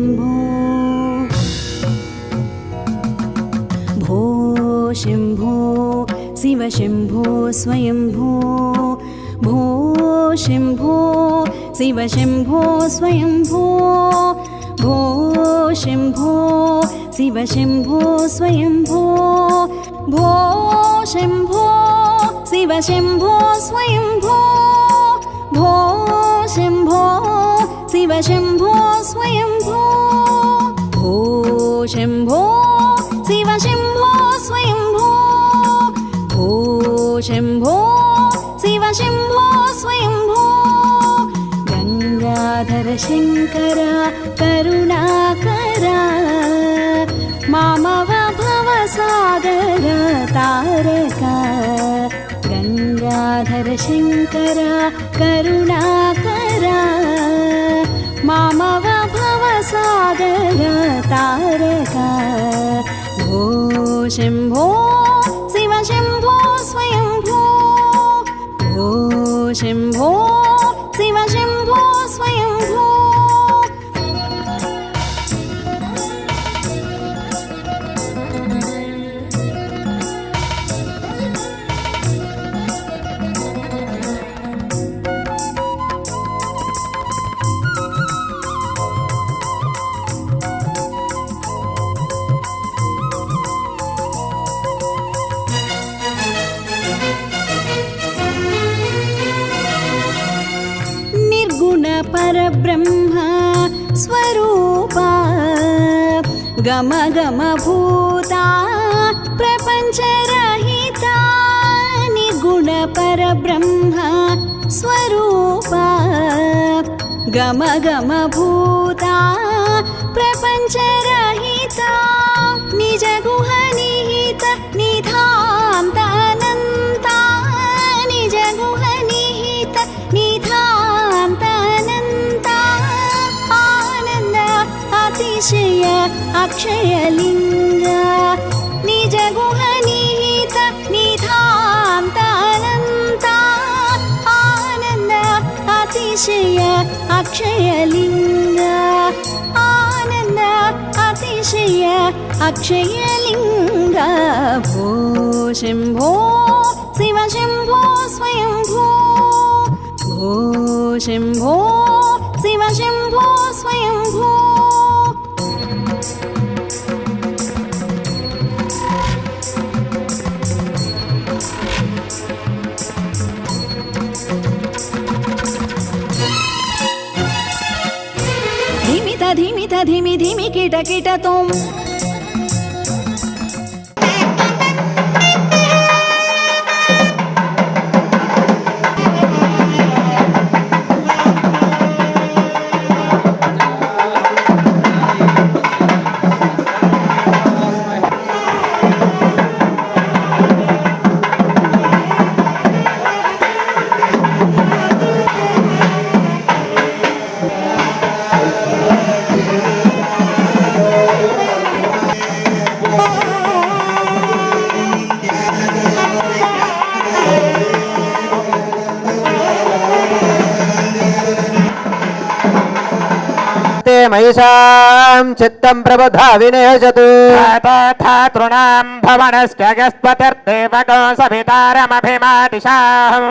शम्भो भो शम्भो शिव शम्भो स्वयंभो भो शम्भो शिव शम्भो स्वयंभो भो शम्भो शिव शम्भो स्वयंभो भो शम्भो शिव शम्भो स्वयंभो भो शम्भो शिव शम्भो स्वयंभो भो शम्भो शिव शम्भो स्वयंभो भो शम्भो शिव शम्भो स्वयंभो गंगाधर शंकर करुणाकर मामव भवसागर तारक गंगाधर शंकर करुणाकर मामव भवसागर तारक भो शम्भो शिव शम्भो स्वयंभो भो शम्भो शिव शम्भो स्वयंभो परब्रह्म स्वरूपा गम गम भूता प्रपंच रहिता निर्गुण परब्रह्म स्वरूपा गम गम भूता प्रपंच रहिता निज गुह निहित निधान्त अनंता निज गुह निहित निधान्त अतिशय अक्षयलिंग निज गुह निहित निधान्त अनंता आनंद अतिशय अक्षयलिंग आनंद अतिशय अक्षयलिंग भो शम्भो शिव शम्भो स्वयंभो भो शम्भो शिव शम्भो स्वयंभो धिमित धिमि धिमि किट किट तुम महिषां चित्तं प्रबुधा विनेशतु तथा तृणां भवनश्चगस्पतिर्देवगो सवितारमभिमादिशाहम्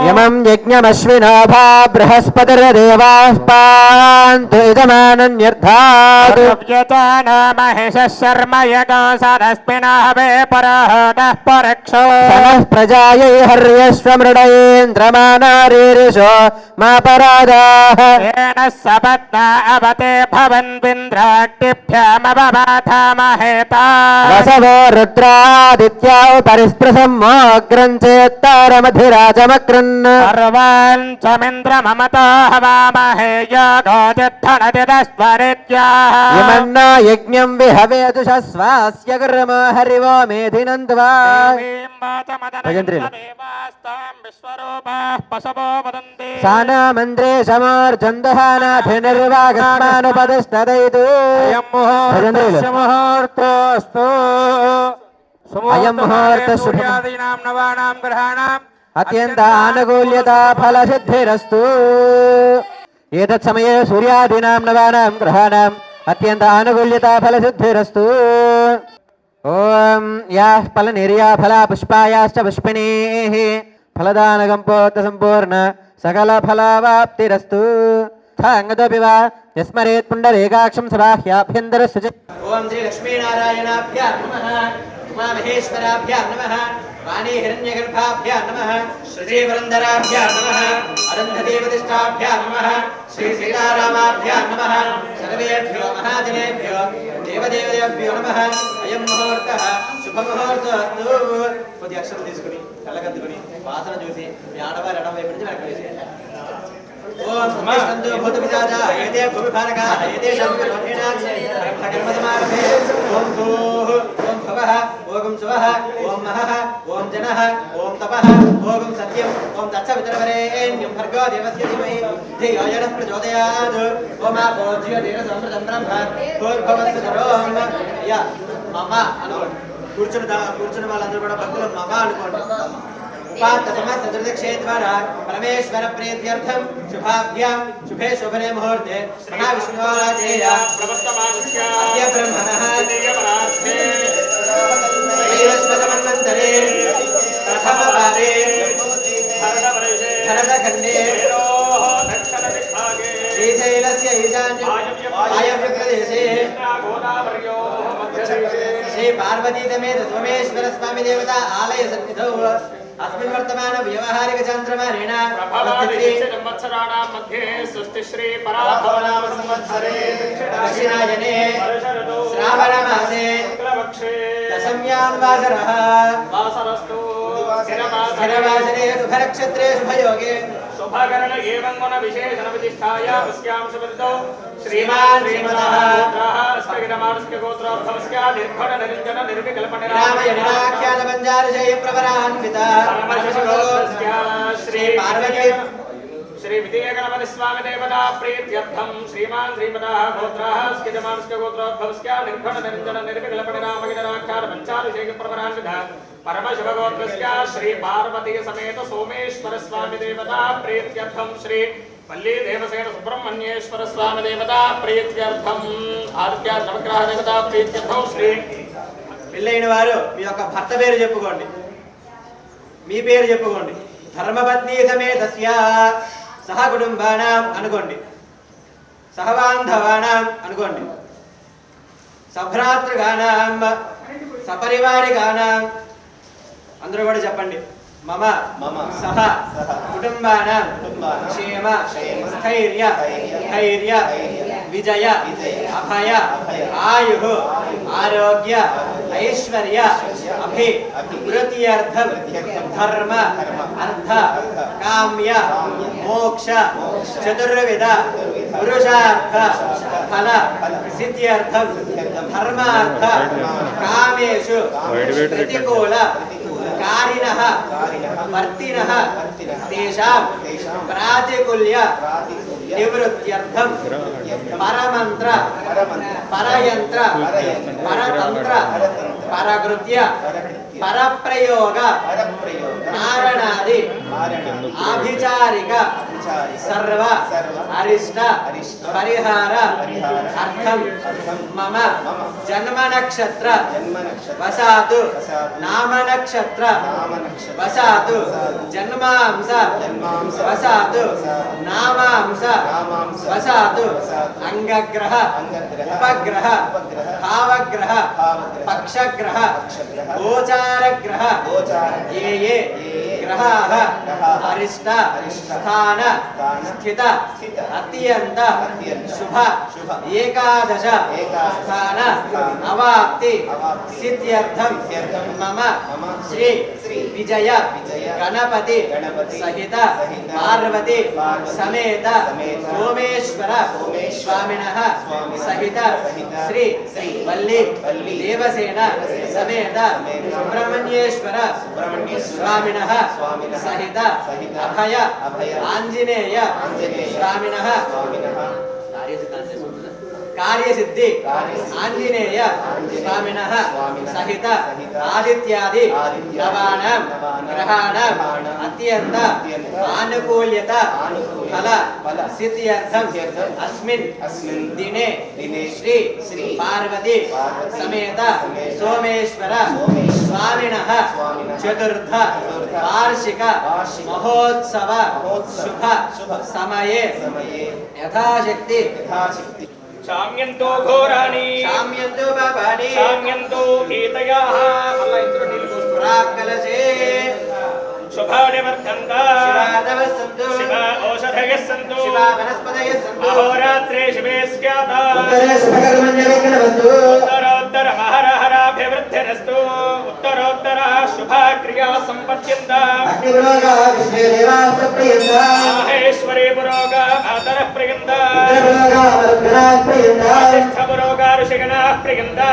यमं यज्ञमश्विनाभा बृहस्पतिर्देवाः पान्तु इदमानन्यर्थात् व्यजानो महिषः शर्म यगो सदस्मिनः वे परहतः परक्षो सनः प्रजायै हर्यश्वमृडयेन्द्रमानारीरिषो मा परादाः येन सपत्ना अवते भवन्विन्द्राक्तिभ्यामवबाधामहेता वसवो रुद्रादित्या उपरिस्पृशमोऽग्रं चेत्तारमधिराजमकृन् सर्वान् चमिन्द्रममतो हवामहे योगोदित्थनदिदस्वरित्याः यमन्नो यज्ञं विहवेदुषस्वास्य कर्म हरिवो मेधिनन्द्वा सानामन्द्रे समोर्जन्दहानाभिनिर्वागमानुपदिष्टदैतु मुहूर्तोऽस्तु अयं मुहूर्तशुभदीनां नवानां ग्रहाणाम् अत्यन्त आनुकूल्यता फलसिद्धिरस्तु एतत् समये सूर्यादीनां नवानां ग्रहाणां అత్యంత ఆనుకూల్యతా ఫలసిద్ధిరస్తు. ఓం యాః ఫలనిర్యా ఫలా పుష్పాయాశ్చ పుష్పిణీః ఫలదానకంపోక్త సంపూర్ణ సకల ఫలావాప్తిరస్తు. థాంగతోపి వా యస్మరేత్ పుండరీకాక్షం సబాహ్యాభ్యంతర సుజ. ఓం శ్రీ లక్ష్మీనారాయణాభ్యాం నమః. ఉమామహేశ్వరాభ్యాం నమః. వాణీ హిరణ్యగర్భాభ్యాం నమః. శ్రీ పురంధరాభ్యాం నమః. అరుంధతీవతిష్టాభ్యాం నమః. శ్రీ సీతారామాభ్యాం నమః. సర్వేభ్యో మహాజనేభ్యో దేవదేవదేభ్యో నమః. అయం ముహూర్తః శుభముహూర్తోస్తు. కొద్ది అక్షరం తీసుకుని కళ్ళకద్దుకుని వాసన చూసి మీ ఆడవారి ఎడమవైపు నుంచి వెనక్కి వేసేయండి. ఓం సంతో భూతపిశాచ ఏతే భూమిభారక ఏతేషాం కర్మసమారభే. ఓం భూః ఓం భవః ఓం శువః ఓం మహః ఓం జనః ఓం తపః ఓం సత్యం ఓం తత్సవితుర్వరేణ్యం భర్గో దేవస్య ధీమహి ధియో యో నః ప్రచోదయాత్. ఓం ఆపో జ్యోతిరసమృతం బ్రహ్మ భూర్భువస్సు ధరోం. యా మమ అనుకోండి. కూర్చున్న వాళ్ళందరూ కూడా భక్తులు మమ అనుకోండి. चतुर्दक्षेद्वारा परमेश्वर प्रीत्यर्थम शुभाभ्यां शुभे शोभने मुहूर्ते महाविष्णुराजेय अद्य ब्रह्मणः त्रयोदशमन्वन्तरे प्रथमवारे भरतखण्डे श्रीशैलस्य ईशान्यवायव्यप्रदेशे श्री पार्वती समेत सोमेश्वर स्वामी देवता आलय सन्निधौ अस्मिन् वर्तमान व्यवहारिक चान्द्रमानेन संवत्सराणां मध्ये स्वस्ति श्री पराभवनाम संवत्सरे दक्षिणायने श्रावणमासे दशम्यां वासरः वासरस्तु स्थिरवासरे शुभनक्षत्रे शुभयोगे शुभकरण एवं गुण विशेषण विशिष्टाया अस्यां शुभऋतौ श्रीमान् श्रीमतः अस्मगिरमाणस्य गोत्रोद्भवस्य निर्घट निरञ्जन निर्विकल्पने रामायणाख्यान बञ्जारजय प्रवरान्विता श्री पार्वती श्री विजयगणपति स्वामी देवता प्रीत्यर्थम श्रीमान श्रीमतः गोत्रः स्किजमानस्य गोत्रोद्भवस्य निर्घट निरञ्जन निर्विकल्पने रामगिरणाख्यान बञ्जारजय प्रवरान्विता परमशिवगोत्रस्य श्री पार्वती समेत सोमेश्वर स्वामी देवता प्रीत्यर्थम श्री पल्ली देवसेन सुब्रह्मण्येश्वर स्वामी देवता प्रीत्यर्थम आदित्य नवग्रह देवता प्रीत्यर्थम श्री పెళ్ళైన వారు మీ యొక్క భర్త పేరు చెప్పుకోండి, మీ పేరు చెప్పుకోండి. ధర్మపత్ని సమేతస్య సహ కుటుంబానాం అనుకోండి, సహబాంధవానాం అనుకోండి, సభ్రాతృగానాం సపరివారిగానాం అందరూ కూడా చెప్పండి. మమ సహ కుటుంబానాం క్షేమ స్థైర్య ధైర్య విజయ అభయ ఆయు ఆరోగ్య ఐశ్వర్య అభివృద్ధ్యర్థం ధర్మ అర్థ కామ్య మోక్ష చతుర్విధ పురుషార్థ ఫల సిద్ధ్యర్థం ధర్మార్థ కామేషు ప్రతికూల कारिणः वर्तिनः तेषां प्रातिकूल्य निवृत्त्यर्थं परमन्त्र परयन्त्र परतन्त्र परकृत्य परप्रयोग मारणादि आभिचारिक सर्व अरिष्ट परिहार अर्थं मम जन्म नक्षत्र वसातु नाम नक्षत्र वसातु जन्मांश वसातु नामांश वसातु अंगग्रह उपग्रह भावग्रह पक्षग्रह गोचारग्रह ये ग्रहाः अरिष्ट स्थान स्थित अत्यंत शुभ एकादश स्थान अवाप्ति सिद्ध्यर्थं मम श्री विजय गणपति सहित पार्वती समेत सोमेश्वर स्वामिनः सहित श्री वल्ली देवसेन समेत सुब्रह्मण्येश्वर स्वामिनः सहित अभय आंजनेय स्वामिनः कार्यसिद्धि आंजनेय स्वामिनः सहित आदित्यादि नवानां ग्रहाणां अत्यंत आनुकूल्यता फल सिद्ध्यर्थम अस्मिन् दिने श्री पार्वती समेत सोमेश्वर स्वामिनः चतुर्थ वार्षिक महोत्सव शुभ समये यथाशक्ति शाम्यन्तो घोराणि शाम्यन्तो पापानि शाम्यन्तो गीतयाः अल्ला इंद्रो नीलपुष्प प्राक्कलशे शुभानि वर्धन्त शिवादवः सन्तु शिवा औषधयः सन्तु शिवा वनस्पतयः सन्तु अहोरात्रे शिवे स्यात् उत्तरे शुभकर्मण्यविघ्नवन्तु उत्तरोत्तर महरहराभिवृद्धिरस्तु उत्तरोत्तर शुभक्रिया सम्पद्यन्ता अग्निपुरोगा विष्णुदेवाः प्रियन्ता माहेश्वरी पुरोगा मातरः प्रियन्ता इंद्रपुरोगा मरुद्गणाः प्रियन्ता वसिष्ठपुरोगा ऋषिगणाः प्रियन्ता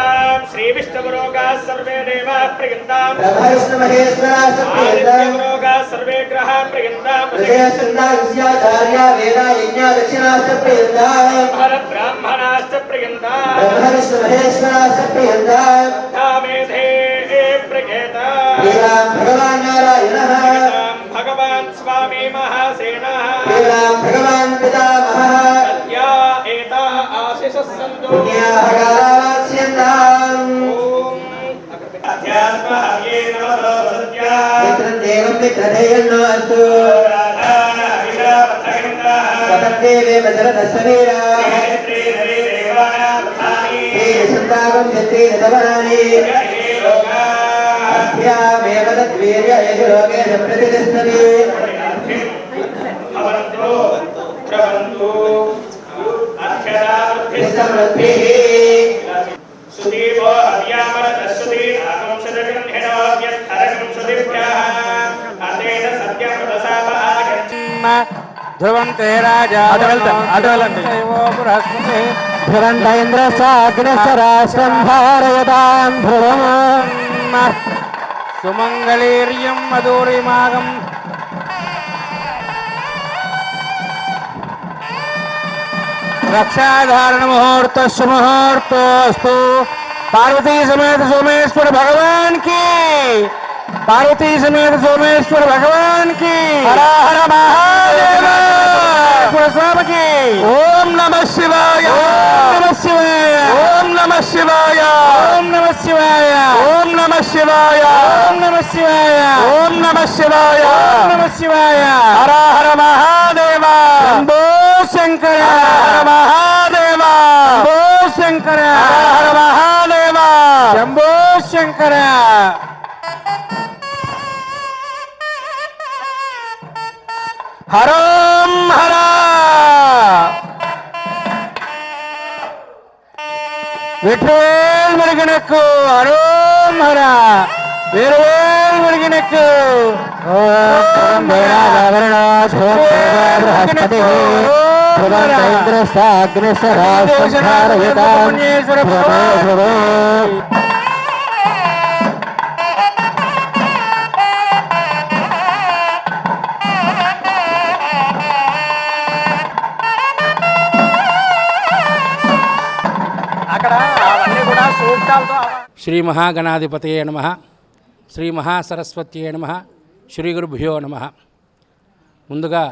श्रीविष्णुपुरोगा सर्वे देवाः प्रियन्ता ब्रह्मविष्णुमहेश्वराः प्रियन्ता आदित्यपुरोगा सर्वे ग्रहाः प्रियन्ता हृदयश्चन्द्रागस्याचार्या वेदा यज्ञा दक्षिणाश्च प्रियन्ता ब्राह्मणाश्च प्रियन्ता ब्रह्मविष्णुमहेश्वराः प्रियन्ता धामेधे प्रियेता श्रीराम भगवान् नारायणः भगवान् स्वामी महासेनः श्रीराम भगवान् पितामहः सद्या एता आशिषः सन्तु पुण्याहकारावास्यन्ताम् ॐ अध्यात्महर्ये नमः सद्या मित्रं देवं मित्रधेयन्नो अस्तु सतद्देवे वज्रदशवीरा संतागं यत्रे नवराणि अभ्यामेव तद्वीर्य यजुरोगे प्रतिष्ठति समृद्धिः सुदीपो हव्यामरदस्सुति आगंशदगन्धिनोऽव्यत्थरगं सुदीभ्यः अतेन सत्यं प्रदशाप ధ్రువంతే రాజా ధ్రువంత ఇంద్రసాగ్నిశ్చరాశ్రం భారయతాం ధ్రువం సుమంగళీర్యం మధురిమాగం రక్షాధారణ ముహూర్తస్సు ముహూర్తోస్తు పార్వతీ సమేత సోమేశ్వర భగవాన్ की पार्वती समेत सोमेश्वर भगवान की हर हर महादेव स्वामी की ओम नमः शिवाय ओम नमः शिवाय ओम नमः शिवाय ओम नमः शिवाय ओम नमः शिवाय ओम नमः शिवाय ओम नमः शिवाय ओम नमः शिवाय हर हर महादेव शंभो शंकर हर महादेव शंभो शंकर हर महादेव शंभो शंकर हरम हरा विठ्ठल मुरुगनक्कु हरम हरा वीरवेल मुरुगनक्कु ओम वेणावरणात् बृहस्पति भगवन्तैन्द्रस्ताग्निसरास्तारयतां भ्रमो శ్రీ మహాగణాధిపతయే నమః శ్రీ మహాసరస్వత్యే నమః శ్రీ గురుభ్యో నమః. ముందుగా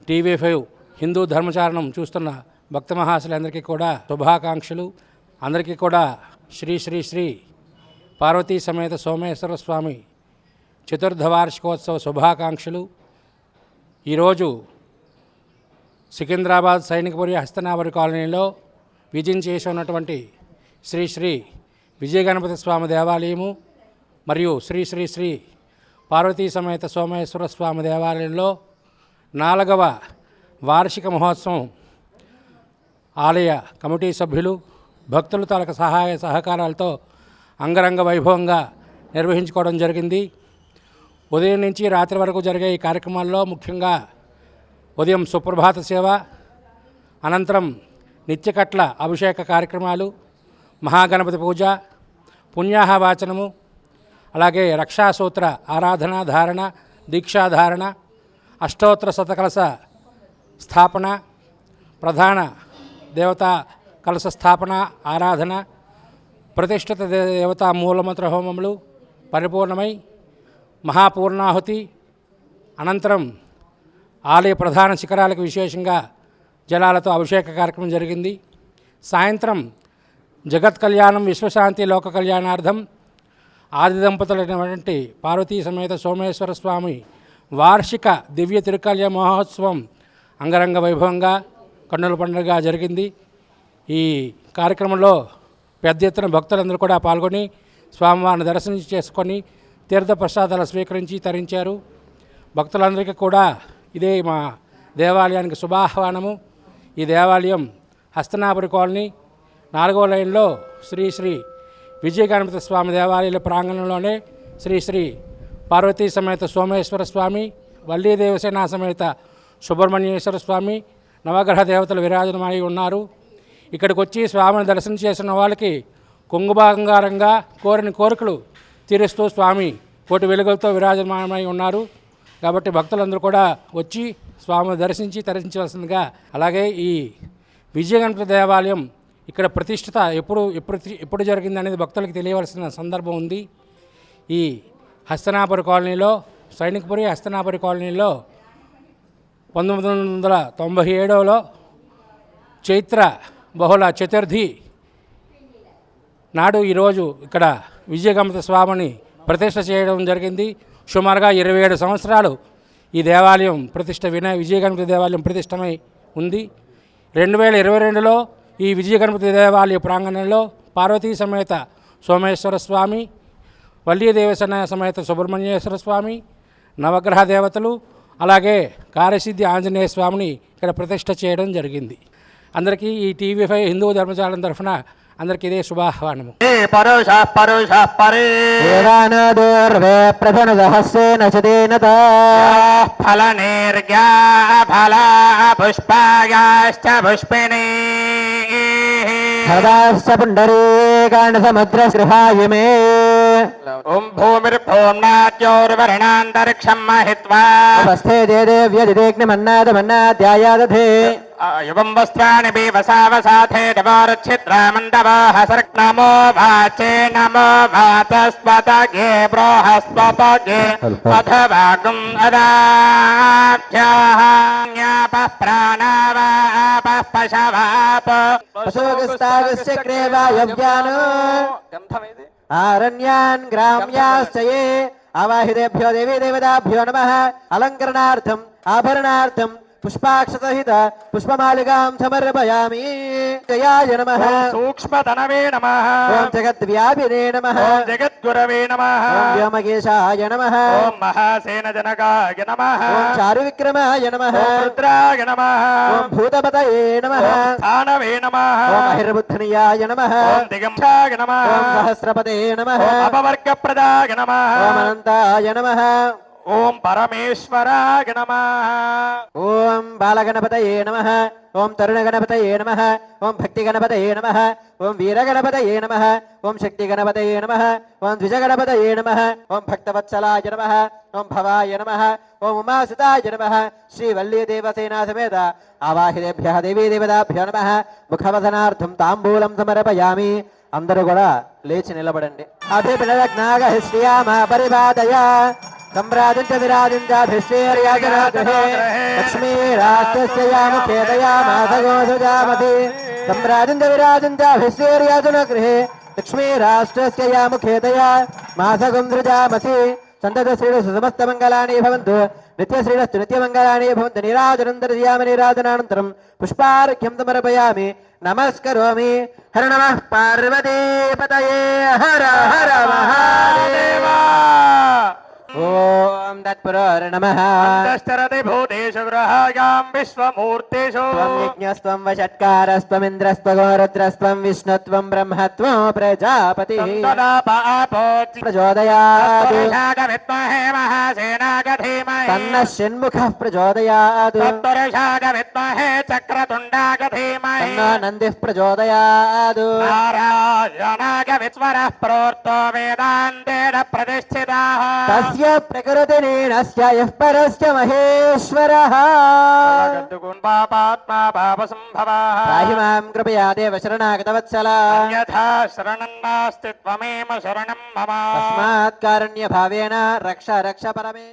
TV5 హిందూ ధర్మచారణం చూస్తున్న భక్త మహాశులందరికీ కూడా శుభాకాంక్షలు. అందరికీ కూడా శ్రీ శ్రీ శ్రీ పార్వతీ సమేత సోమేశ్వర స్వామి చతుర్థ వార్షికోత్సవ శుభాకాంక్షలు. ఈరోజు సికింద్రాబాద్ సైనికపురి హస్తనావరి కాలనీలో విజయం చేసి ఉన్నటువంటి శ్రీ శ్రీ విజయగణపతి స్వామి దేవాలయము మరియు శ్రీ శ్రీ శ్రీ పార్వతీ సమేత సోమేశ్వర స్వామి దేవాలయంలో 4వ వార్షిక మహోత్సవం ఆలయ కమిటీ సభ్యులు భక్తుల తాలూకు సహాయ సహకారాలతో అంగరంగ వైభవంగా నిర్వహించుకోవడం జరిగింది. ఉదయం నుంచి రాత్రి వరకు జరిగే ఈ కార్యక్రమాల్లో ముఖ్యంగా ఉదయం సుప్రభాత సేవ, అనంతరం నిత్యకట్ల అభిషేక కార్యక్రమాలు, మహాగణపతి పూజ, పుణ్యాహవాచనము, అలాగే రక్షాసూత్ర ఆరాధన ధారణ, దీక్షాధారణ, అష్టోత్తర శతకలశ స్థాపన, ప్రధాన దేవతా కలశ స్థాపన, ఆరాధన, ప్రతిష్ఠిత దేవతా మూలమంత్ర హోమములు పరిపూర్ణమై మహాపూర్ణాహుతి అనంతరం ఆలయ ప్రధాన శిఖరాలకు విశేషంగా జలాలతో అభిషేక కార్యక్రమం జరిగింది. సాయంత్రం జగత్ కళ్యాణం విశ్వశాంతి లోక కళ్యాణార్థం ఆది దంపతులైనటువంటి పార్వతీ సమేత సోమేశ్వర స్వామి వార్షిక దివ్య తిరుకల్య మహోత్సవం అంగరంగ వైభవంగా కన్నుల పండుగగా జరిగింది. ఈ కార్యక్రమంలో పెద్ద ఎత్తున భక్తులందరూ కూడా పాల్గొని స్వామివారిని దర్శనం చేసుకొని తీర్థ ప్రసాదాలు స్వీకరించి తరించారు. భక్తులందరికీ కూడా ఇదే మా దేవాలయానికి శుభాహ్వానము. ఈ దేవాలయం హస్తనాపురి కాలనీ 4వ లైన్లో శ్రీ శ్రీ విజయ గణపతి స్వామి దేవాలయాల ప్రాంగణంలోనే శ్రీ శ్రీ పార్వతీ సమేత సోమేశ్వర స్వామి, వల్లీ దేవసేన సమేత సుబ్రహ్మణ్యేశ్వర స్వామి, నవగ్రహ దేవతలు విరాజనమై ఉన్నారు. ఇక్కడికి వచ్చి స్వామిని దర్శనం చేసిన వాళ్ళకి కొంగుబంగారంగా కోరిన కోరికలు తీరుస్తూ స్వామి కోటి వెలుగులతో విరాజమానమై ఉన్నారు. కాబట్టి భక్తులందరూ కూడా వచ్చి స్వామిని దర్శించి తరించవలసిందిగా. అలాగే ఈ విజయ గణపతి దేవాలయం ఇక్కడ ప్రతిష్ఠిత ఎప్పుడు జరిగింది అనేది భక్తులకు తెలియవలసిన సందర్భం ఉంది. ఈ హస్తనాపురి కాలనీలో, సైనికపురి హస్తనాపురి కాలనీలో 1997లో చైత్ర బహుళ చతుర్థి నాడు ఈరోజు ఇక్కడ విజయ గణపతి స్వామిని ప్రతిష్ఠ చేయడం జరిగింది. సుమారుగా 27 సంవత్సరాలు ఈ దేవాలయం విజయ గణపతి దేవాలయం ప్రతిష్టమై ఉంది. 2022లో ఈ విజయ గణపతి దేవాలయ ప్రాంగణంలో పార్వతీ సమేత సోమేశ్వర స్వామి, వల్లీ దేవసేన సమేత సుబ్రహ్మణ్యేశ్వర స్వామి, నవగ్రహ దేవతలు, అలాగే కార్యసిద్ధి ఆంజనేయ స్వామిని ఇక్కడ ప్రతిష్ఠ చేయడం జరిగింది. అందరికీ ఈ TV5 హిందూ ధర్మశాలం తరఫున అందరికీ ఇదే శుభాహ్వానము. పుండరీకాండసముద్రగృహాయమే ఓం భూమిర్భూమ్నాద్యోర్వర్ణాంతరిక్షం మహిత్వా ఉపస్థే దేవ్యదిదేగ్నిమన్నాదమన్నాద్యాయాదధే యువం వస్త్రాణి బీవసావసాథే దవారచ్ఛిద్రామండవాహ నమో వాచే నమో వాతస్పతగే బృహస్పతగే అథవాగం అదాభ్యాః జ్ఞాపః ప్రాణావాపః పశవాప పశోగస్తాగస్య క్రేవాయవ్యానో ఆరణ్యాన్ గ్రామ్యాశ్చయే అవాహిదేభ్యో దేవీ దేవతాభ్యో నమః అలంకరణార్థం ఆభరణార్థం పుష్పాక్షసహిత పుష్పమాలికాం సమర్పయామి. జయాయ నమః. సూక్ష్మతనవే నమః. ఓం జగద్వ్యాపినే నమః. ఓం జగద్గురవే నమః. ఓం వ్యోమకేశాయ నమః. ఓం మహాసేనజనకాయ నమః. ఓం చారువిక్రమాయ నమః. ఓం రుద్రాయ నమః. ఓం భూతపతయే నమః. ఓం స్థానవే నమః. ఓం అహిర్బుద్ధనియాయ నమః. ఓం దిగంశాయ నమః. ఓం సహస్రపతే నమః. ఓం అపవర్గప్రదాయ నమః. ఓం అనంతాయ నమః. ఓం పరమేశ్వరాయ నమః. ఓం బాలగణపతయే నమః. ఓం తరుణగణపతయే నమః. ఓం భక్తిగణపతయే నమః. ఓం వీరగణపతయే నమః. ఓం శక్తిగణపతయే నమః. ఓం ద్విజగణపతయే నమః. ఓం భక్తవత్సలాయ నమః. ఓం భవాయ నమః. ఓం ఉమాసుతాయ నమః. శ్రీ వల్లీ దేవసేనా సమేత ఆవాహిదేభ్యః దేవీ దేవతాభ్యో నమః. ముఖవదనార్థం తాంబూలం సమర్పయామి. అందరూ కూడా లేచి నిలబడండి. అభిప్రదగ్నాగ శ్రీయామ పరిపాదయ सम्राजं च विराजं च भिष्मेर्याजनाग्रहे लक्ष्मीराष्ट्रस्यामुखेदयामाधगोसुजामति सम्राजं च विराजं च भिष्मेर्याजनाग्रहे लक्ष्मीराष्ट्रस्य यामुखेदया मासगं सृजामसि सन्ततश्रीरस्तु समस्तमङ्गलानि भवन्तु नित्यश्रीरस्तु नित्यमङ्गलानि भवन्तु निराजनं दर्शयामि निराजनानन्तरं पुष्पार्घ्यं समर्पयामि नमस्करोमि हर नमः पार्वतीपतये हर हर महादेव ओम तत्पुरुष नमः अष्टरति भूतेषु ग्रहायां विश्वमूर्तेषु त्वं यज्ञस्त्वं वषट्कारस्त्वं इन्द्रस्त्वं रुद्रस्त्वं विष्णुत्वं ब्रह्मत्वं प्रजापतिः तदा पापोत् प्रचोदयात् विद्महे महासेनाय धीमहि तन्नः षण्मुखः प्रचोदयात् तत्पुरुषाय विद्महे चक्रतुण्डाय धीमहि तन्नो नन्दिः प्रचोदयात् नारायणाय विद्मरः प्रोक्तो वेदान्तेन प्रतिष्ठितः तस्य प्रकृतिनि నారాయణస్య యః పరస్య మహేశ్వరః పాపాత్మా పాపసంభవః పాహి మాం కృపయా దేవ శరణాగతవత్సల అన్యథా శరణం నాస్తి త్వమేవ శరణం మమ తస్మాత్ కారుణ్య భావేన రక్ష రక్ష పరమే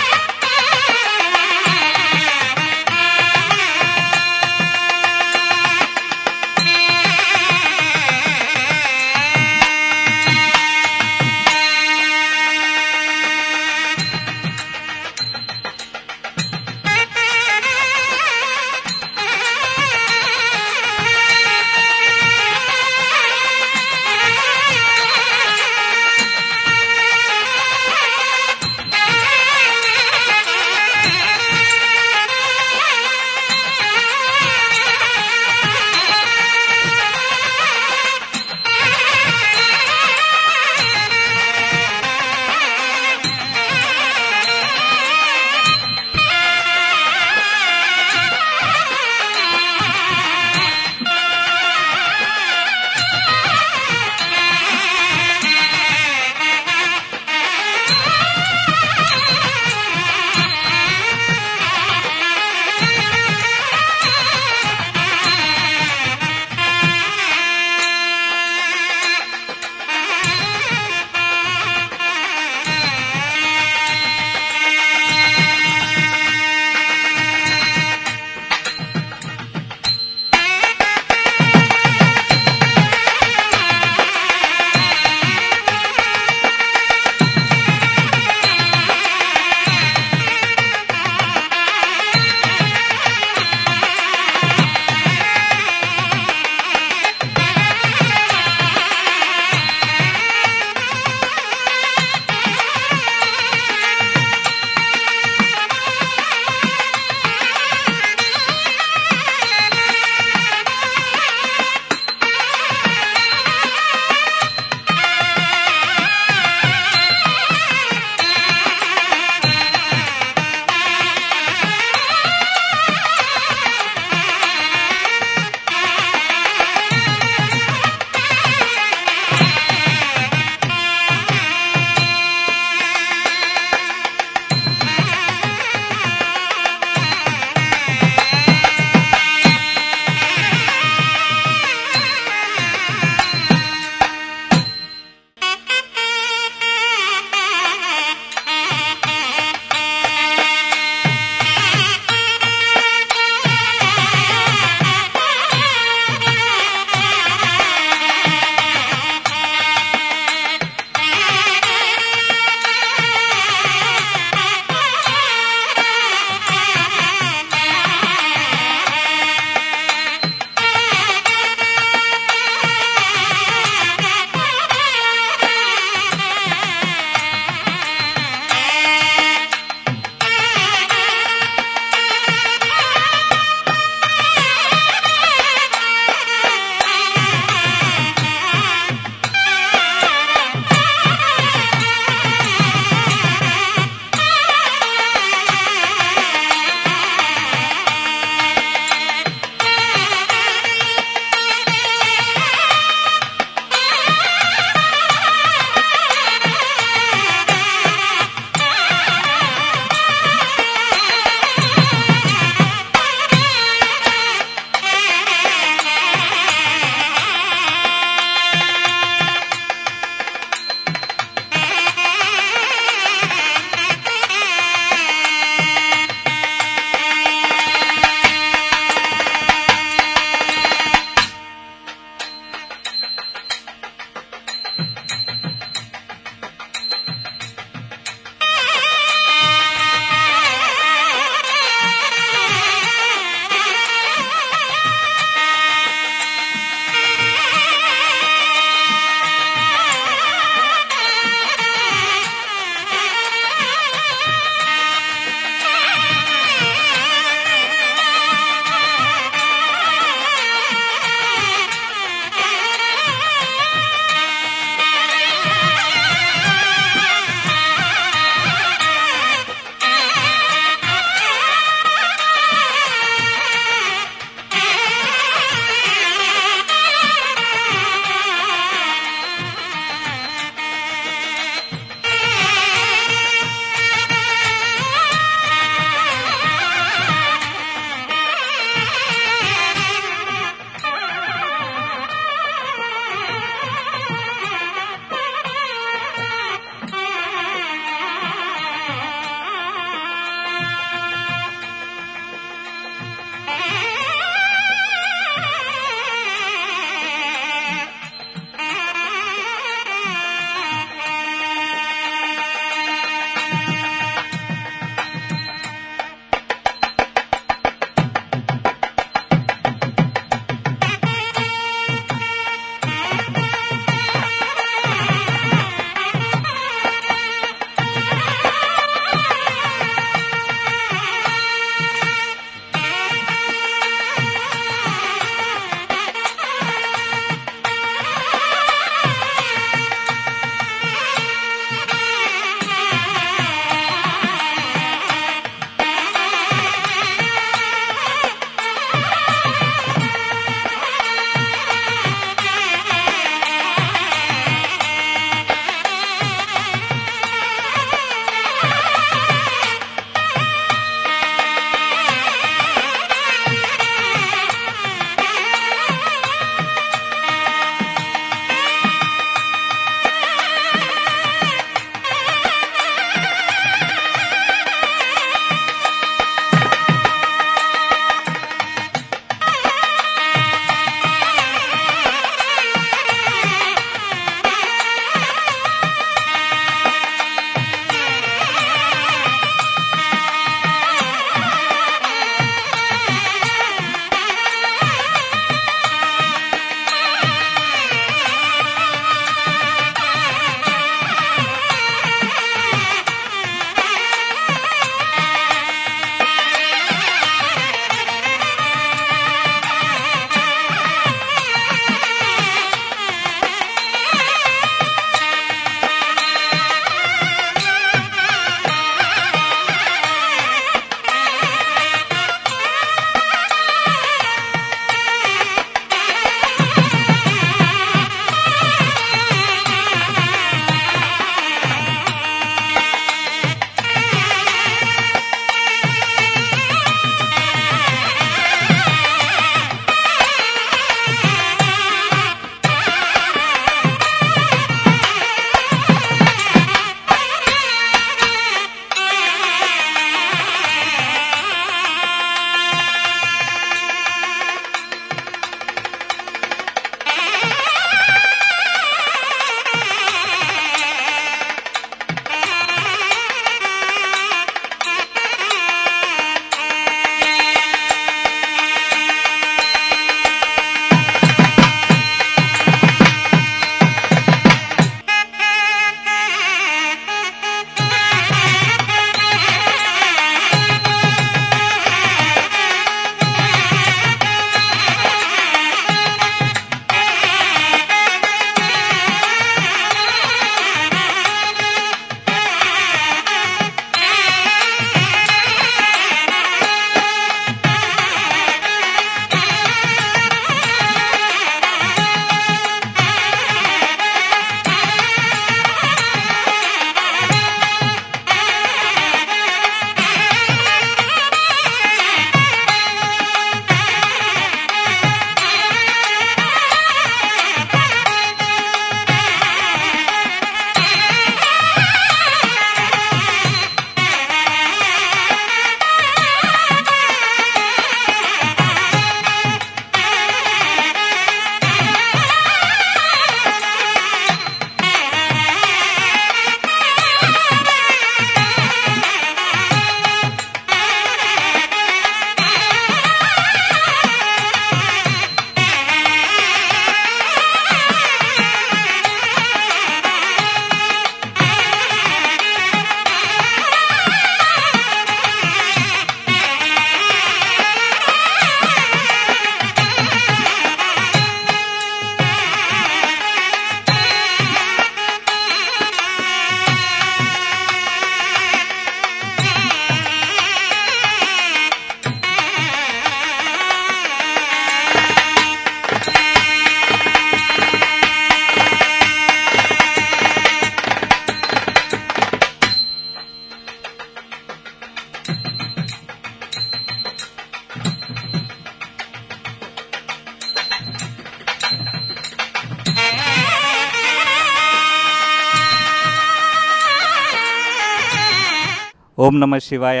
ఓం నమ శివాయ.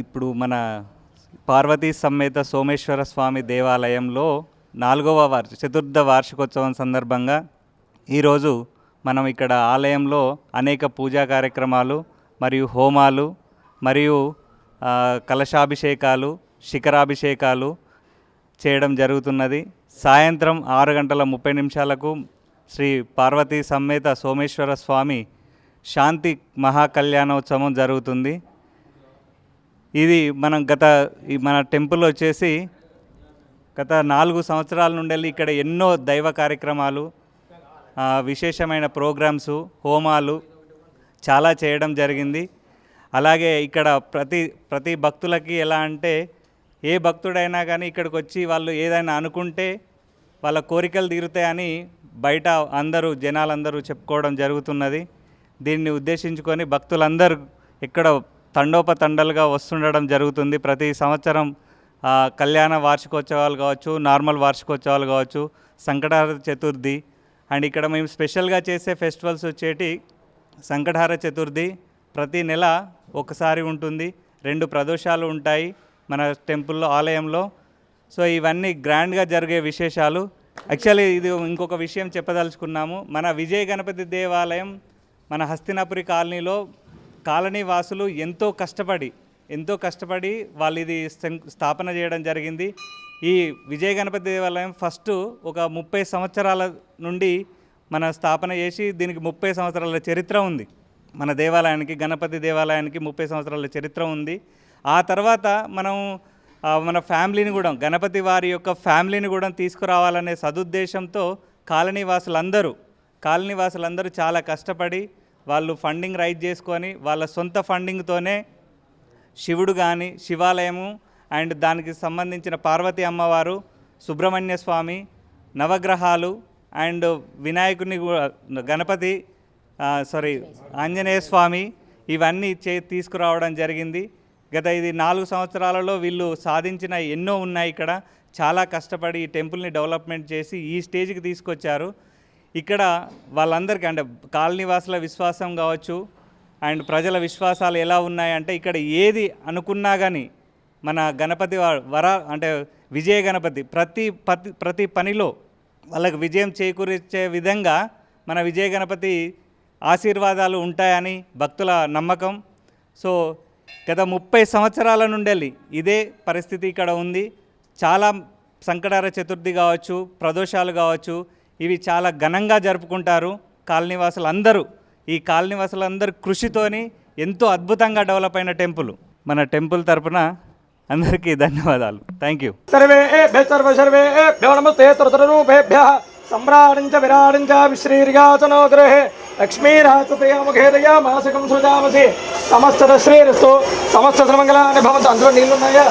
ఇప్పుడు మన పార్వతీ సమేత సోమేశ్వర స్వామి దేవాలయంలో 4వ చతుర్థ వార్షికోత్సవం సందర్భంగా ఈరోజు మనం ఇక్కడ ఆలయంలో అనేక పూజా కార్యక్రమాలు మరియు హోమాలు మరియు కలశాభిషేకాలు, శిఖరాభిషేకాలు చేయడం జరుగుతున్నది. సాయంత్రం 6:30 శ్రీ పార్వతీ సమేత సోమేశ్వర స్వామి శాంతి మహాకళ్యాణోత్సవం జరుగుతుంది. ఇది మన టెంపుల్ వచ్చేసి గత 4 సంవత్సరాల నుండి ఇక్కడ ఎన్నో దైవ కార్యక్రమాలు, విశేషమైన ప్రోగ్రామ్స్, హోమాలు చాలా చేయడం జరిగింది. అలాగే ఇక్కడ ప్రతి భక్తులకి ఎలా అంటే ఏ భక్తుడైనా కానీ ఇక్కడికి వచ్చి వాళ్ళు ఏదైనా అనుకుంటే వాళ్ళ కోరికలు తీరుతాయని బయట జనాలందరూ చెప్పుకోవడం జరుగుతున్నది. దీన్ని ఉద్దేశించుకొని భక్తులందరూ ఇక్కడ తండోపతండలుగా వస్తుండడం జరుగుతుంది. ప్రతి సంవత్సరం కళ్యాణ వార్షికోత్సవాలు కావచ్చు, నార్మల్ వార్షికోత్సవాలు కావచ్చు, సంకటహార చతుర్థి అండ్ ఇక్కడ మేము స్పెషల్గా చేసే ఫెస్టివల్స్ వచ్చేటి సంకటహార చతుర్థి ప్రతి నెల ఒకసారి ఉంటుంది. 2 ప్రదోషాలు ఉంటాయి మన టెంపుల్లో, ఆలయంలో. సో ఇవన్నీ గ్రాండ్గా జరిగే విశేషాలు. యాక్చువల్లీ ఇది ఇంకొక విషయం చెప్పదలుచుకున్నాము. మన విజయ గణపతి దేవాలయం మన హస్తినాపురి కాలనీలో కాలనీ వాసులు ఎంతో కష్టపడి వాళ్ళు ఇది స్థాపన చేయడం జరిగింది. ఈ విజయ గణపతి దేవాలయం ఫస్ట్ ఒక 30 సంవత్సరాల నుండి మన స్థాపన చేసి దీనికి 30 సంవత్సరాల చరిత్ర ఉంది. మన దేవాలయానికి, గణపతి దేవాలయానికి 30 సంవత్సరాల చరిత్ర ఉంది. ఆ తర్వాత మన ఫ్యామిలీని కూడా, గణపతి వారి యొక్క ఫ్యామిలీని కూడా తీసుకురావాలనే సదుద్దేశంతో కాలనీవాసులందరూ చాలా కష్టపడి వాళ్ళు ఫండింగ్ రైజ్ చేసుకొని వాళ్ళ సొంత ఫండింగ్తోనే శివుడు కానీ, శివాలయము అండ్ దానికి సంబంధించిన పార్వతీ అమ్మవారు, సుబ్రహ్మణ్య స్వామి, నవగ్రహాలు అండ్ వినాయకుని ఆంజనేయ స్వామి ఇవన్నీ తీసుకురావడం జరిగింది. గత ఇది 4 సంవత్సరాలలో వీళ్ళు సాధించిన ఎన్నో ఉన్నాయి. ఇక్కడ చాలా కష్టపడి ఈ టెంపుల్ని డెవలప్మెంట్ చేసి ఈ స్టేజ్కి తీసుకొచ్చారు. ఇక్కడ వాళ్ళందరికీ అంటే కాలనీవాసుల విశ్వాసం కావచ్చు అండ్ ప్రజల విశ్వాసాలు ఎలా ఉన్నాయంటే ఇక్కడ ఏది అనుకున్నా కానీ మన గణపతి అంటే విజయ గణపతి ప్రతి పనిలో వాళ్ళకి విజయం చేకూర్చే విధంగా మన విజయ గణపతి ఆశీర్వాదాలు ఉంటాయని భక్తుల నమ్మకం. సో గత 30 సంవత్సరాల నుండి ఇదే పరిస్థితి ఇక్కడ ఉంది. చాలా సంకటహార చతుర్థి కావచ్చు, ప్రదోషాలు కావచ్చు, ఇవి చాలా ఘనంగా జరుపుకుంటారు కాలనీవాసులందరూ. ఈ కాలనీవాసులందరూ కృషితోని ఎంతో అద్భుతంగా డెవలప్ అయిన టెంపుల్. మన టెంపుల్ తరపున అందరికీ ధన్యవాదాలు. Thank you. సర్వేభ్యో నమస్తే తృతరూపేభ్యః सम्राडिञ्च विराडिञ्च विश्रीर्याचनो गृहे लक्ष्मीराचतयामुखेदया मासकं सृजामसि समस्तश्रीरस्तु समस्त सर्वमङ्गलानि भवन्तु అందులో నీళ్ళు ఉన్నాయా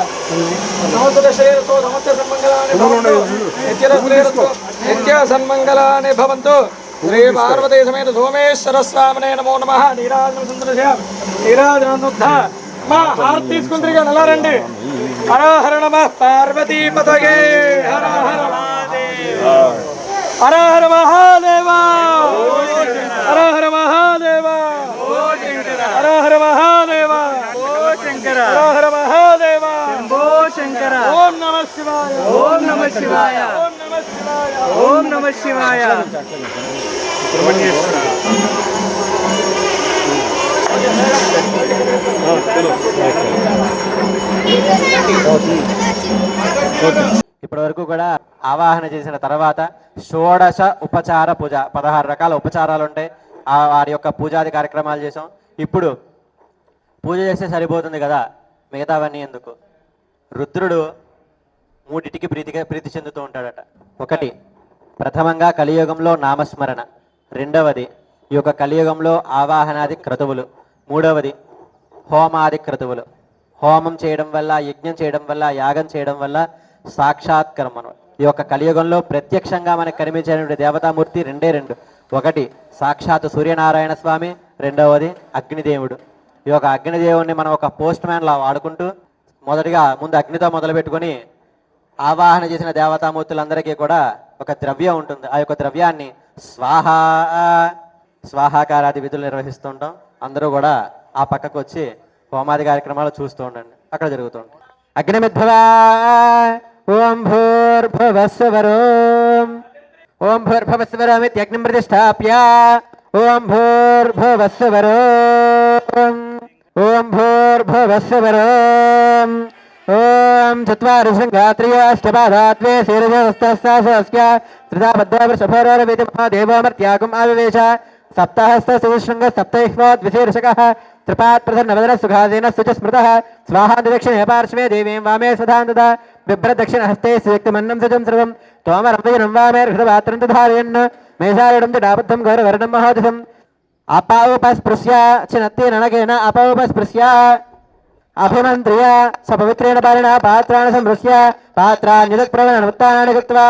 సమస్తశ్రీరస్తు సమస్త సన్మంగళాని భవంతు నిత్య సన్మంగళాని భవంతు శ్రీ పార్వతీ సమేత సోమేశ్వర స్వామినే నమో నమః నీరాజనం సుందరశ్యాం నీరాజనోద్ధ మా హారతి తీసుకుంటారు కదా ఎలా రండి హర హర నమః పార్వతీ పతగే హర హర మహాదేవ హర హర మహాదేవ హర హర మహాదేవ హర హర మహాదేవ హర హర మహాదేవ ఓం నమః శివాయ ఓం నమః శివాయ ఓం నమః శివాయ ఓం నమః శివాయ. ఇప్పటి వరకు కూడా ఆవాహన చేసిన తర్వాత షోడశ ఉపచార పూజ 16 రకాల ఉపచారాలు ఉంటాయి. వారి యొక్క పూజాది కార్యక్రమాలు చేసాం. ఇప్పుడు పూజ చేస్తే సరిపోతుంది కదా, మిగతావన్నీ ఎందుకు? రుద్రుడు 3టికి ప్రీతి చెందుతూ ఉంటాడట. 1 ప్రథమంగా కలియుగంలో నామస్మరణ, 2వది ఈ యొక్క కలియుగంలో ఆవాహనాది క్రతువులు, 3వది హోమాది క్రతువులు. హోమం చేయడం వల్ల, యజ్ఞం చేయడం వల్ల, యాగం చేయడం వల్ల సాక్షాత్కరం. ఈ యొక్క కలియుగంలో ప్రత్యక్షంగా మనకు కనిపించేటువంటి దేవతామూర్తి 2. 1 సాక్షాత్ సూర్యనారాయణ స్వామి, 2వది అగ్నిదేవుడు. ఈ యొక్క అగ్నిదేవుడిని మనం ఒక పోస్ట్ మ్యాన్ లా వాడుకుంటూ ముందు అగ్నితో మొదలు పెట్టుకొని ఆవాహన చేసిన దేవతామూర్తులందరికీ కూడా ఒక ద్రవ్యం ఉంటుంది. ఆ యొక్క ద్రవ్యాన్ని స్వాహాకారాది విధులు నిర్వహిస్తుంటాం. అందరూ కూడా ఆ పక్కకు వచ్చి హోమాది కార్యక్రమాలు చూస్తూ ఉండండి, అక్కడ జరుగుతూ ఉంటాయి. అగ్నిమిద్భవా ఓం భూర్భువస్వరం ఓం భూర్భువస్వరం ఇత్యగ్నిం ప్రతిష్టాప్య ఓం భూర్భువస్వరం ఓం భూర్భువస్వరం ఓం చత్వారి శృంగాత్రియష్టపాదాత్వే శీర్షస్తస్య త్రిదాబద్ధవృషభరోరవితి మహాదేవోమర్త్యాగం ఆవివేశ సప్తహస్తశృంగ సప్తైహ్వద్విశీర్షకः త్రిపాత్ ప్రసన్నవదన సుఖాదేన శుచ స్మృతः స్వాహా దక్షిణే పార్శ్వే దేవీం వామే స్వధాం తదా బిభ్రదక్షిణహస్తే శక్తిమన్నం సజం సర్వం తోమరవయనం వామే హృదపాత్రం ధారయన్ మేషాయుడం జటాబద్ధం గౌరవర్ణం మహోదశం అపావుపస్పృశ్య చినత్తి ననకేన అపావుపస్పృశ్య అభిమంత్రియ సపవిత్రేణ పాలిన పాత్రాన్ని సంరస్య పాత్రాన్యుత్ప్రవణాన్ని కృత్వా.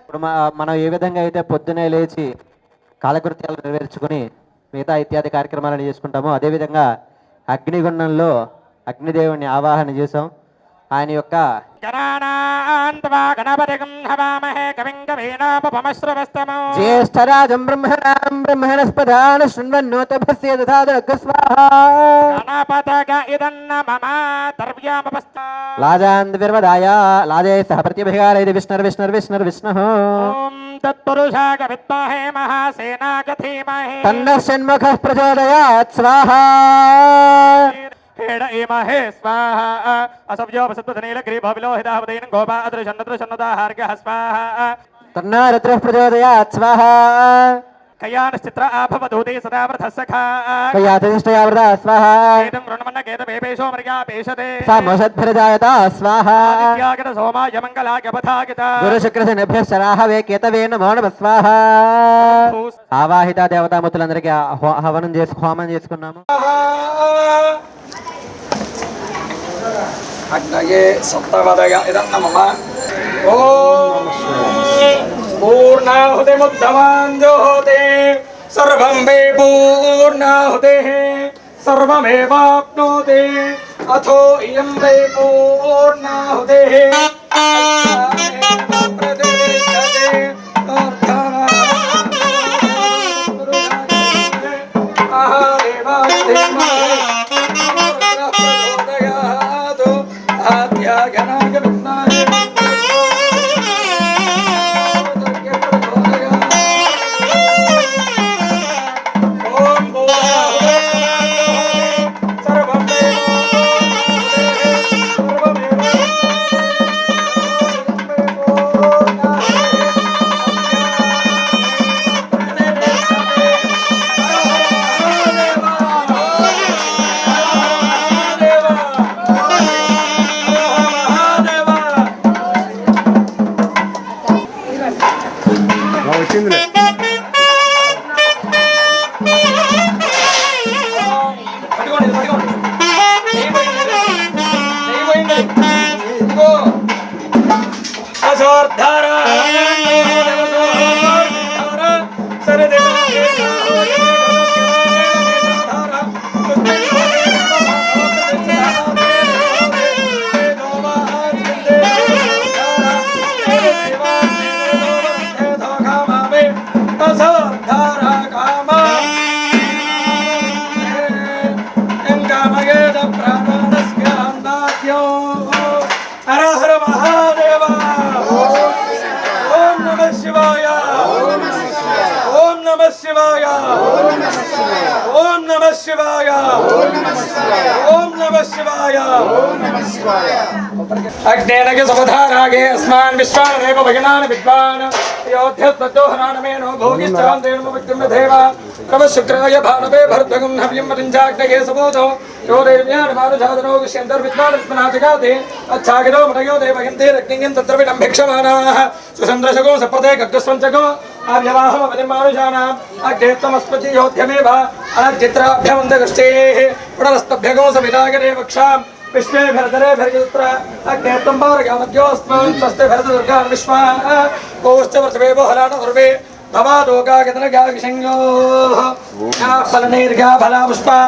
ఇప్పుడు మనం ఏ విధంగా అయితే పొద్దునే లేచి కాలకృత్యాలు నెరవేర్చుకుని మిగతా ఇత్యాది కార్యక్రమాలను చేసుకుంటామో అదేవిధంగా అగ్నిగుండంలో అగ్నిదేవుని ఆవాహన చేసాం. ఆయన యొక్క జ్యేష్ఠరాజం బ్రహ్మణాం బ్రహ్మణస్పదాన శృణ్వన్నోతభస్య దధాదగ్గ స్వాహా లాజాంద్విర్వదాయ లాజే సహ ప్రత్యభిగారైది విష్ణుర్విష్ణుర్విష్ణుర్విష్ణుః తత్పురుషాయ విద్మహే మహాసేనాయ ధీమహి తన్నః షణ్ముఖః ప్రచోదయాత్ స్వాహా हेड इमहे स्वाहा असव्यो वसत्वधनीलग्रीभविलोहितावदयन् गोपा अदृशन्नदृशन्नदाहार्घः स्वाहा तन्नो रुद्रः प्रचोदयात् स्वाहा कयानश्चित्र आभवधूते सदा वृथस्सखा कयातिष्ठयावृता स्वाहा केतं गृण्मन्न केतपेपेशो मर्या पेशते सामोषद्भरजायता स्वाहा आदित्यागत सोमाय मङ्गलाय पथागिता गुरुशुक्रशनिभ्यः शराहवे केतवे नमो नमः स्वाहा ఆవాహిత దేవతామూర్తులందరికీ హవనం చేసి హోమం చేసుకున్నాము. अग्नये सप्तवदय इदं नमः ओम पूर्णाहुतिमुद्धवान् ज्योते सर्वं वै पूर्णाहुतिः सर्वमेवाप्नोति अथो इयं वै पूर्णाहुतिः अग्नेनगे समधारागे अस्मान् विश्वानरेव भगिनान् विद्वान् योध्यत्वदोहनानमेनो भोगिश्चां देवमुक्तिं देवा नमः भानवे भर्दगं हव्यं मरिञ्जाग्नगे सबोधो यो देव्यान् मानुजादनो विश्यन्तर् विद्वान् स्मनातिगाते अच्छागिरो मटयो देवयन्ते रग्निं तत्र विडम्भिक्षमाणाः सुचन्द्रशगो सप्रदे गग्गस्वञ्चगो आर्यवाहम वनिमानुजानाम् अग्नेत्वमस्मति योध्यमेव अनर्चित्राभ्यमन्दगश्चेः पुनरस्तभ्यगो सविदागरे वक्षाम् विश्वे भरतरे भरयुत्र अग्नेत्वं पारगामद्योऽस्मान् स्वस्ति भरतदुर्गान् विश्वा कोश्च वर्षवेवो हलान सर्वे भवादोगागतनगाविषङ्गोः फलनैर्घा फला पुष्पा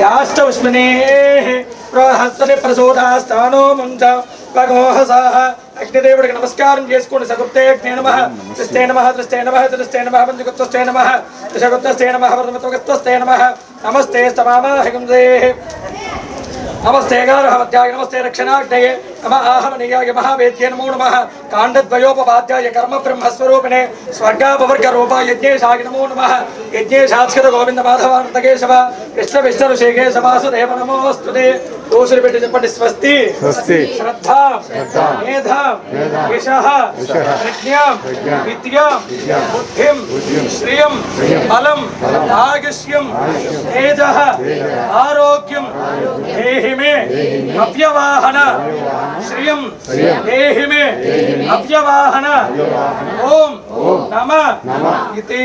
याश्च पुष्पिनेः प्रहस्तने प्रसोदास्तानो मुञ्च भगोहसाः अग्निदेवुडिకి నమస్కారం చేసుకోండి. సగుప్తే అగ్నే నమః త్రిస్తే నమః త్రిస్తే నమః త్రిస్తే నమః పంచగుప్తస్తే నమః త్రిశగుప్తస్తే నమః వర్ధమత్వగత్వస్తే నమః నమస్తే స్తమామహ హందే नमस्ते गारहवत्याय नमस्ते रक्षणाग्नये नम आहवनीयाय महावेद्ये नमो नमः काण्डद्वयोपपाद्याय कर्म ब्रह्मस्वरूपिणे स्वर्गापवर्गरूपाय यज्ञेशाय नमो नमः यज्ञेशास्कृत गोविंद माधवानंद केशव कृष्ण विष्णु शेषेश वासुदेव नमोस्तुते दूसरी बेटी చెప్పండి స్వస్తి శ్రద్ధా మేధా యశః ప్రజ్ఞాం విద్యాం బుద్ధిం శ్రియం బలం ఆయుష్యం తేజః ఆరోగ్యం దేహి మే అవ్యవాహన శ్రియం దేహి మే అవ్యవాహన ఓం నమః ఇతి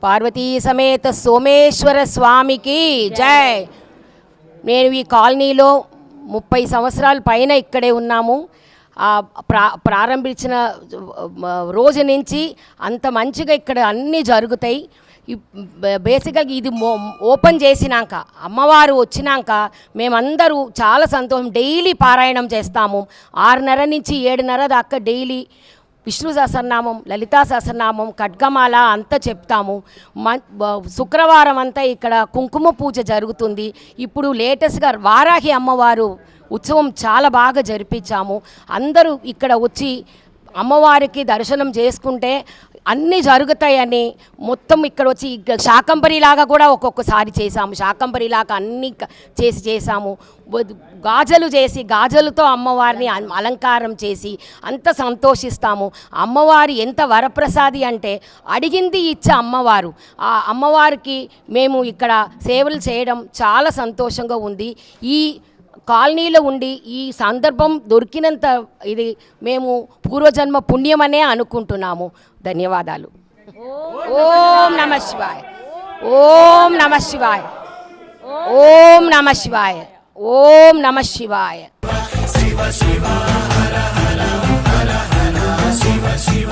పార్వతీ సమేత సోమేశ్వర స్వామికి జై. నేను ఈ కాలనీలో 30 సంవత్సరాల పైన ఇక్కడే ఉన్నాము. ప్రారంభించిన రోజు నుంచి అంత మంచిగా ఇక్కడ అన్నీ జరుగుతాయి. బేసిక్గా ఇది ఓపెన్ చేసినాక అమ్మవారు వచ్చినాక మేమందరూ చాలా సంతోషం. డైలీ పారాయణం చేస్తాము. 6:30 నుంచి 7:30 దాకా డైలీ విష్ణు సహస్రనామం, లలితా సహస్రనామం, ఖడ్గమాల అంతా చెప్తాము. శుక్రవారం అంతా ఇక్కడ కుంకుమ పూజ జరుగుతుంది. ఇప్పుడు లేటెస్ట్గా వారాహి అమ్మవారు ఉత్సవం చాలా బాగా జరిపించాము. అందరూ ఇక్కడ వచ్చి అమ్మవారికి దర్శనం చేసుకుంటే అన్నీ జరుగుతాయని మొత్తం ఇక్కడ వచ్చి శాకంబరిలాగా కూడా ఒక్కొక్కసారి చేసాము. శాకంబరిలాగా అన్నీ చేసాము. గాజలు చేసి గాజలతో అమ్మవారిని అలంకారం చేసి అంత సంతోషిస్తాము. అమ్మవారి ఎంత వరప్రసాది అంటే అడిగింది ఇచ్చే అమ్మవారు. ఆ అమ్మవారికి మేము ఇక్కడ సేవలు చేయడం చాలా సంతోషంగా ఉంది. ఈ కాలనీలో ఉండి ఈ సందర్భం దొరికినంత ఇది మేము పూర్వజన్మ పుణ్యమనే అనుకుంటున్నాము. ధన్యవాదాలు. ఓం నమ శివాయ, ఓం నమ శివాయ, ఓం నమ శివాయ, ఓం నమ శివాయ. శివ శివ హర హర హర హర శివ శివ